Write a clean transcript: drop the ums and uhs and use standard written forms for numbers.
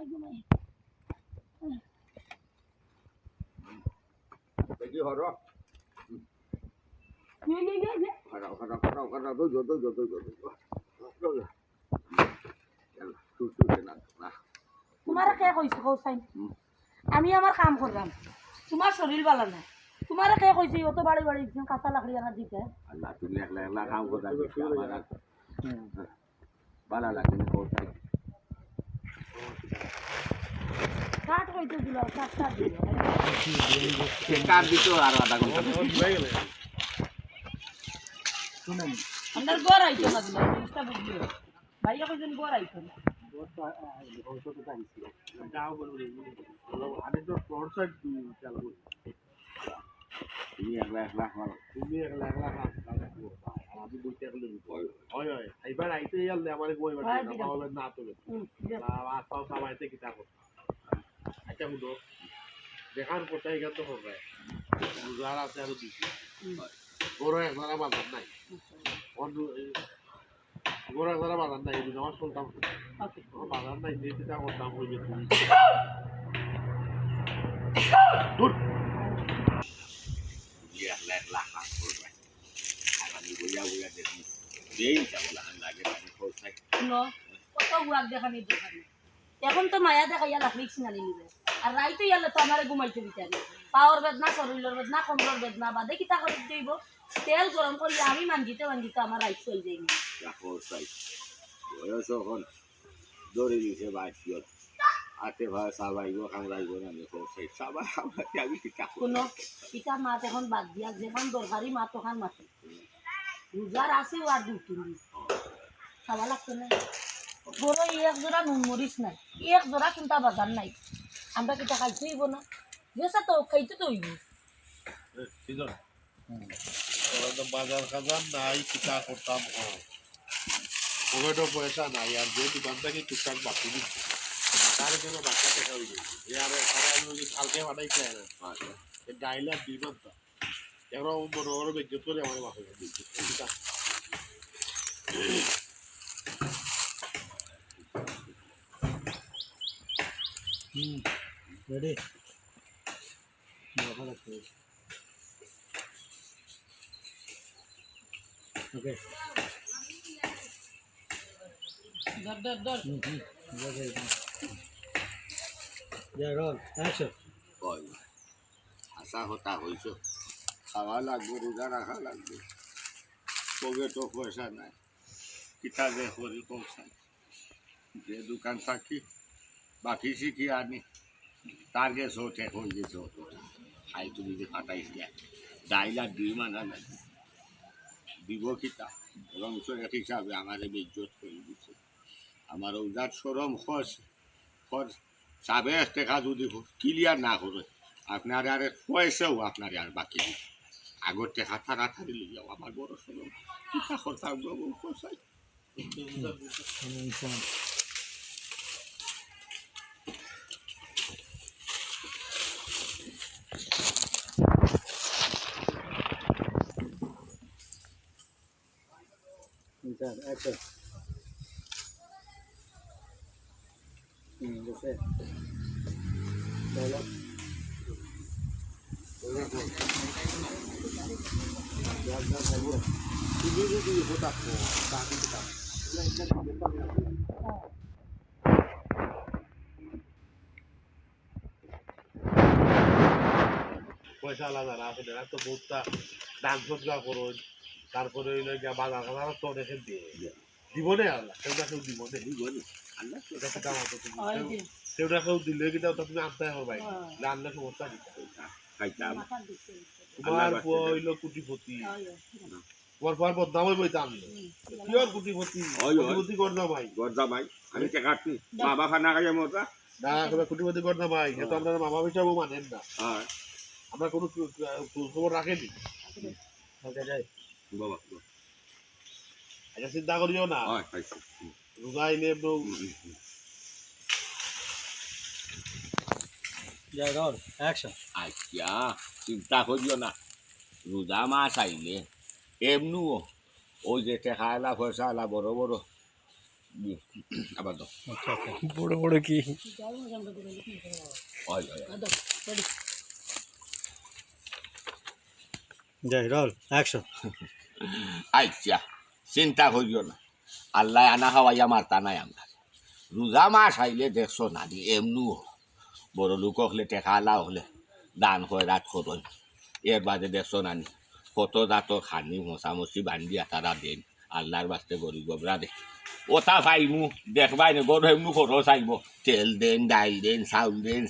ঘুমাই দেখি হর তোমার কে কইছে কৌসাইন আমি আমার কাম করলাম তোমার শরীর ভালো না তোমার কে কইছে অত বাড়ি বাড়ি কাঁচা লাকড়ি আনা দিতে আল্লাহ তুমি একলা একলা কাম করতে আমার ভালো লাগে না কৌসাই কাট কইতে দিল কাট দিল কাট দিত আর আধা ঘন্টা শুনেন আমার গড় আইতো না দিল জিনিসটা বুঝলিও ভাইয়া কইছেন গড় আইতো না তুমি একলা একলা আমার এইবার আইতে গেলে আমার বইবার না তোলে পাও সামাইতে কিতা করতে আচ্ছা বুঝো দেখার কোথায় এখান তো হবে রোজার আছে আরো দিচ্ছি বড় একলা বাজার নাই বড় একলা বাজার নাই এই আমার শুনতাম বাজার নাই যে কিতা করতাম হইবে তুমি দূর একলা একলা কাম করবে আর আমি বইয়া বইয়া দেখি যেই চাবলা লাগে আমি কৌসাই শুনো কত গুয়াক দেখানি দেখানি এখন তো মায়া দেখাইয়া লাকড়ি ছিনালি নিবে আর রাইতো ইয়ালে তো আমারে ঘুমাইতে দিতে পাওয়ার বেদনা শরীরের বেদনা কমরের বেদনা বাদে কিতা করে দিব তেল গরম করলে আমি মানজিতে আমার রাইত চল যাই না কৌসাই বয়স এখন দৌড়ে দিছে বাচ্চা আতে ভাই সাবাইব কামড়াইব না কৌসাই সাবাই আমি কিতা কোনো কিতা মাত এখন বাদ দিয়া যেখান দরকারি মাত ওখান মাতে রোজার আছে আর দুই তিন দিন খাওয়া লাগছে না বড় এক জোড়া নুন মরিচ নাই এক জোড়া চিন্তা বাজার নাই আমরা কিতা খাইতে হইব না যেসা তো খাইতে তো হইব বাজার খাজার নাই কিতা করতাম পকেটও পয়সা নাই আর যে দোকান থেকে টুকটাক বাকি দিচ্ছে তার জন্য বাচ্চা টাকা হয়ে গেছে আমি কালকে বানাই খাই না ডাইলে আর দিন তো এখন বড় বড় বেজ্জত করে আমার বাসা ready okay দর yeah roll action কই আশা হতা হইছ খাওয়া লাগবে রোজা রাখা লাগবে পকেটও পয়সা নাই কিতা যে করি কৌসাই যে দোকান থাকি বাকি শিখি আনি তার গেছে ওঠে হয়ে গেছে খাই তুমি যে ফাটাইছ ডাইল আর ডিম আনা লাগে দিব কিতা এবং এক হিসাবে আমার বেজ্জত করে দিচ্ছে আমার ওজার সরম খস খস সাবে টাকা যদি ক্লিয়ার না করে আপনার আর পয়সাও আপনার আর বাকি নেই আগর টাকা তাড়াতাড়ি লিয়ে আমার বড় সরম কিতা করতাম খসাই action that's it dialogue তুমি যদি হতা তাকে কিতা পয়সা আলাদা না আসলে না তো বহুতটা দান সজ্জা করুন তারপরে হইলো গিয়া বাজার খাজার তো রেখে দিয়ে দিব না আল্লাহ সেটা কেউ দিব না আল্লাহ এটা তো কাম হতো তুমি সেটা কেউ দিলে কিন্তু তুমি আনতে হবে ভাই আনলে সমস্যা দিতে খাইতাম তোমার হইলো কুটিপতি তোমার পর বদনাম হইব এটা আনলে কি আর কুটিপতি কুটিপতি করনা ভাই গর্দা ভাই আমি টাকাটি বাবা খানা খাইয়া মজা না তবে কুটিপতি করনা ভাই এটা আপনারা মামা হিসাবেও মানেন না হ্যাঁ আমরা কোনো খবর রাখেনি যাই বাবা এটা চিন্তা করিও না হয় খাইছি রোজা আইলে yeah roll action আচ্ছা চিন্তা করিও না রোজা মাছ আইলে এমনিও ওই যে টেকালা পয়সালা বড় বড় আবার দাও আচ্ছা আচ্ছা বড় বড় কি যাও না জানতে করে কি করে ওই ওই দাও রেডি যাই রোল অ্যাকশন আচ্ছা চিন্তা করিও না আল্লাহ আনা খাওয়াইয়া মারতা নাই আমরা রোজা মাস আইলে দেখছো না দি এমনু বড় লোক হলে টেকা আলা হলে দান হয় রাত করন এর বাদে দেখছো নানি কত দাঁত খানি মশামশি বান্ধিয়া তারা দেন আল্লাহর বাস্তে গরিব গবরা দে ওটা পাইমু দেখবাই না গরু এমনি খরচ আইব তেল দেন ডাইল দেন চাউল দেন